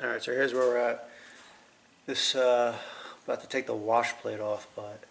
Alright, so here's where we're at. This, about to take the wash plate off, but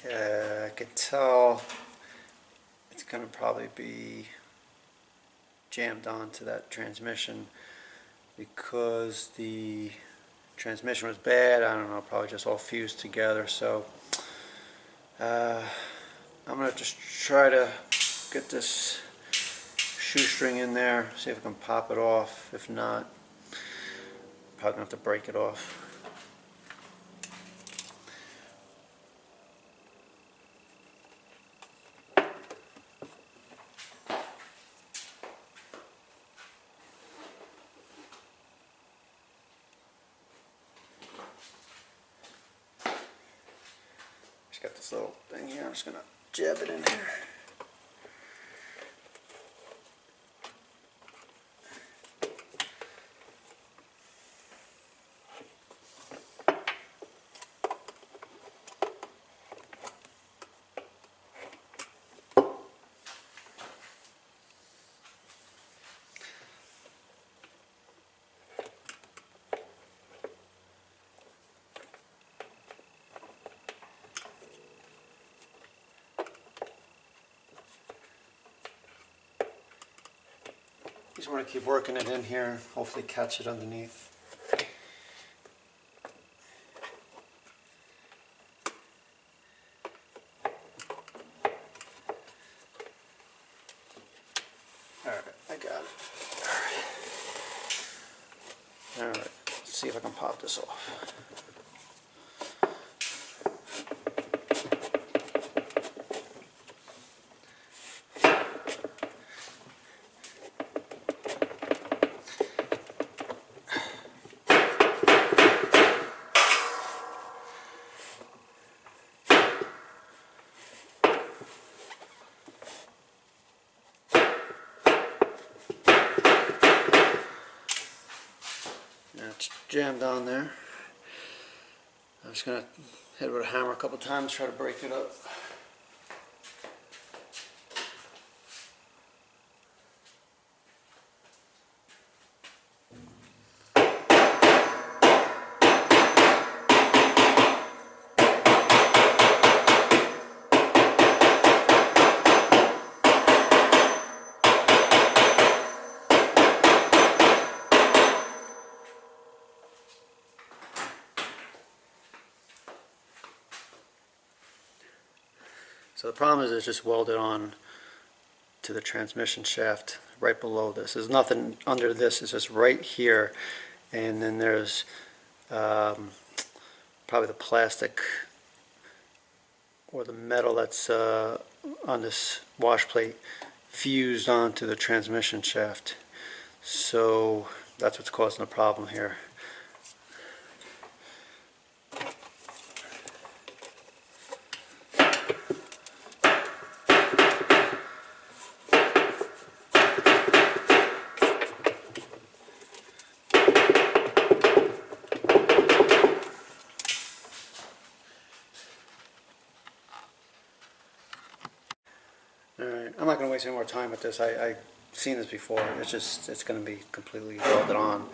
I can tell it's going to probably be jammed onto that transmission because the transmission was bad. I don't know, probably just all fused together. So I'm going to just try to get this shoestring in there, see if I can pop it off. If not, probably gonna have to break it off. Just got this little thing here, I'm just gonna jab it in here. Just want to keep working it in here, hopefully catch it underneath. Alright, I got it. Alright, let's see if I can pop this off. It's jammed on there. I'm just going to hit it with a hammer a couple times, try to break it up. So the problem is it's just welded on to the transmission shaft right below this. There's nothing under this, it's just right here. And then there's probably the plastic or the metal that's on this wash plate fused onto the transmission shaft. So that's what's causing the problem here. Alright, I'm not going to waste any more time with this. I've seen this before. It's going to be completely welded on.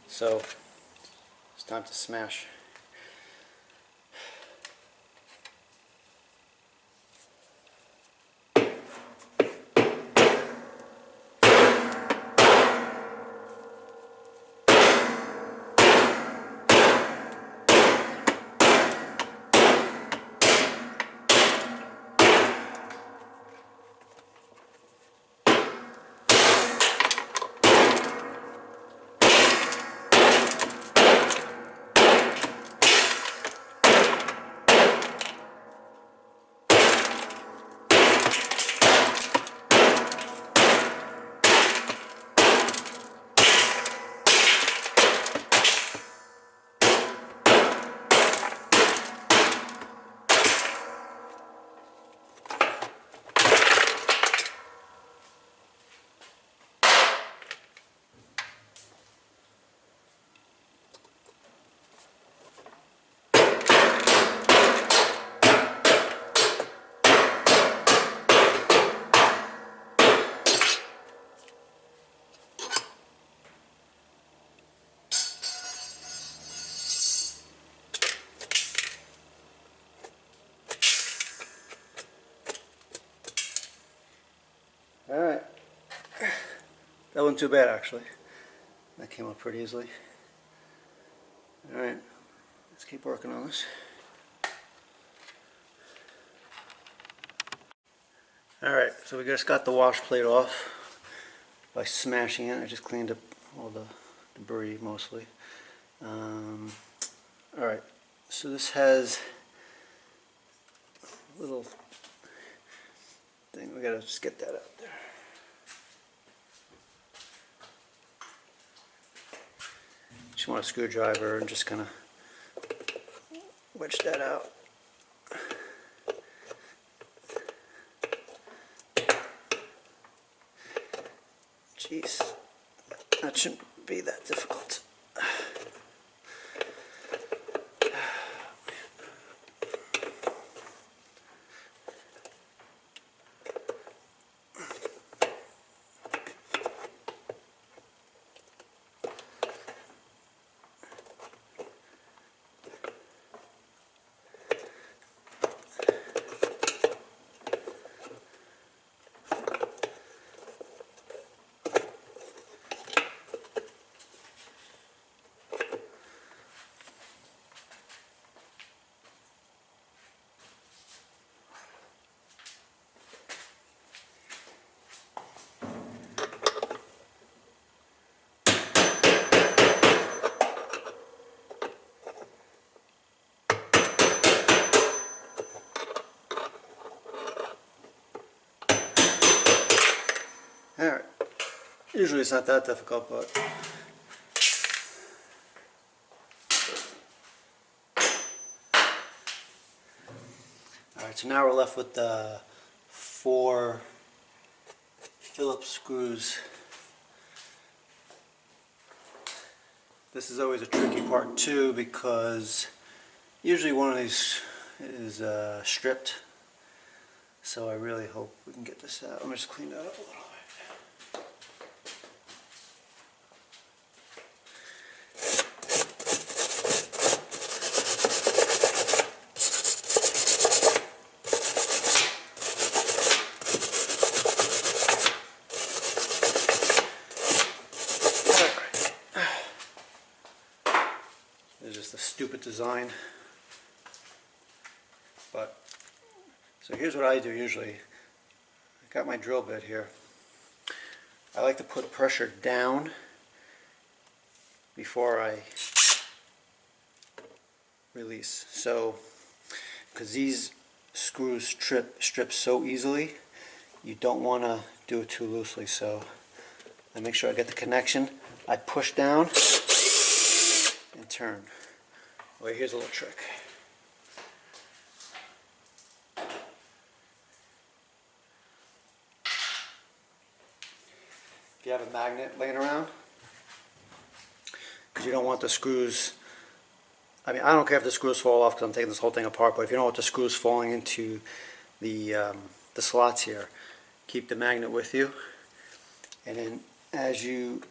So it's time to smash. Alright. That wasn't too bad actually. That came up pretty easily. Alright, let's keep working on this. Alright, so we just got the wash plate off by smashing it. I just cleaned up all the debris mostly. Alright, so this has a little thing, we gotta just get that out there. Just want a screwdriver and just kind of wedge that out. Jeez, that shouldn't be that difficult. Alright, usually it's not that difficult, but alright, so now we're left with the 4 Phillips screws. This is always a tricky part too, because usually one of these is stripped, so I really hope we can get this out. Let me just clean that up a little bit. It's just a stupid design, but so here's what I do usually. I got my drill bit here. I like to put pressure down before I release. So, because these screws strip so easily, you don't want to do it too loosely. So I make sure I get the connection. I push down and turn. Well, here's a little trick. If you have a magnet laying around, because you don't want the screws, I mean, I don't care if the screws fall off because I'm taking this whole thing apart, but if you don't want the screws falling into the slots here, keep the magnet with you, and then as you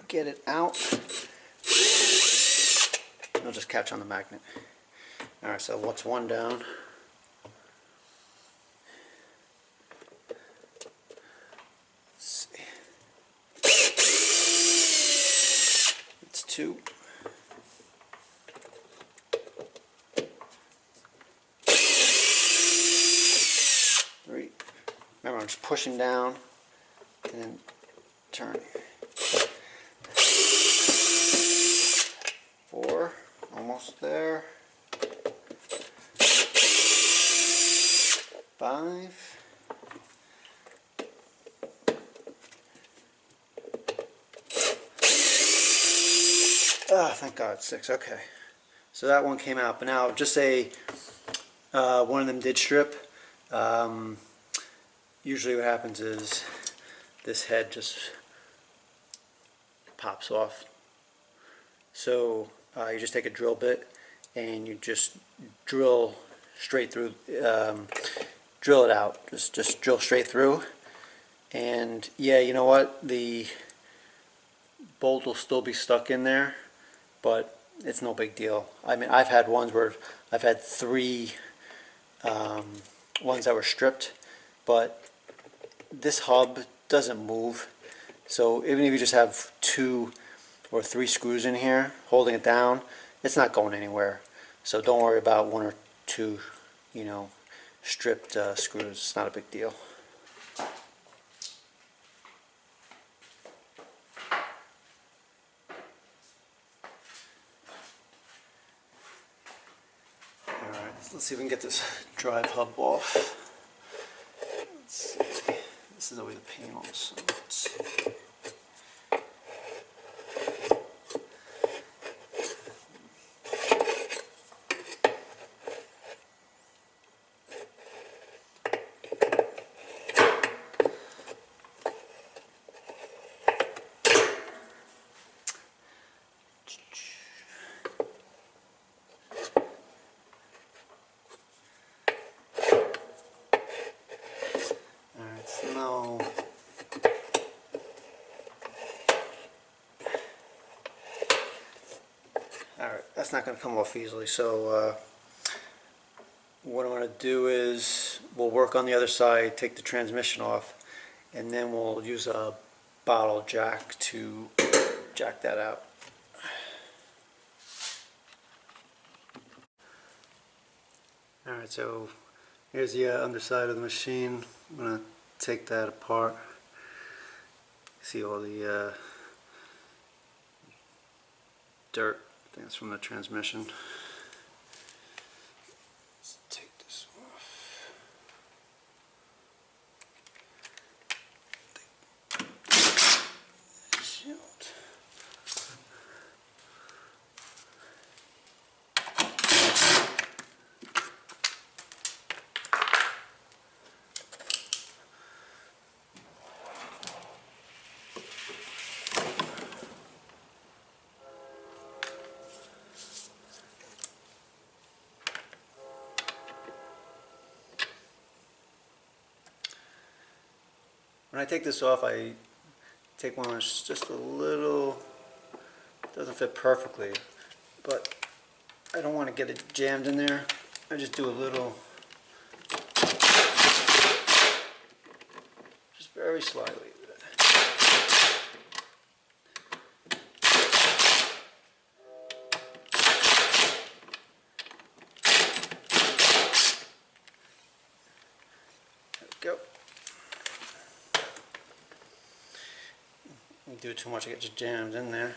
get it out, it'll just catch on the magnet. Alright, so what's one down? Let's see. It's 2. 3. Remember, I'm just pushing down and then turning. 4. Almost there. 5. Ah, thank God, 6. Okay. So that one came out. But now, just say one of them did strip. Usually what happens is this head just pops off. So you just take a drill bit and you just drill straight through, drill it out, just drill straight through. And yeah, you know what, the bolt will still be stuck in there, but it's no big deal. I mean, I've had ones where I've had 3 ones that were stripped, but this hub doesn't move. So even if you just have 2 or 3 screws in here holding it down, it's not going anywhere. So don't worry about 1 or 2, you know, stripped screws. It's not a big deal. Alright, let's see if we can get this drive hub off. Let's see. This is always a pain also. Let's see. No. Alright, that's not going to come off easily, so what I'm going to do is we'll work on the other side, take the transmission off, and then we'll use a bottle jack to jack that out. Alright, so here's the underside of the machine. I'm going to take that apart. See all the dirt. I think it's from the transmission. Let's take this off. Shield. When I take this off, I take one that's just a little, doesn't fit perfectly, but I don't want to get it jammed in there. I just do a little, just very slightly. There we go. If you do too much, it gets jammed in there.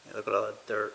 Yeah, look at all that dirt.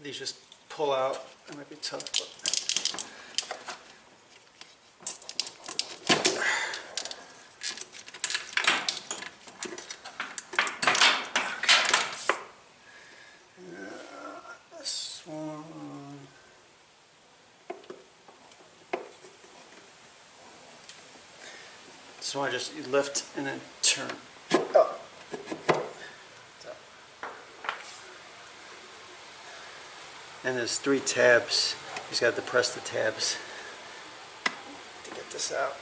These just pull out. It might be tough, but This one just you lift and then turn up. So. And there's 3 tabs. You just got to depress the tabs to get this out.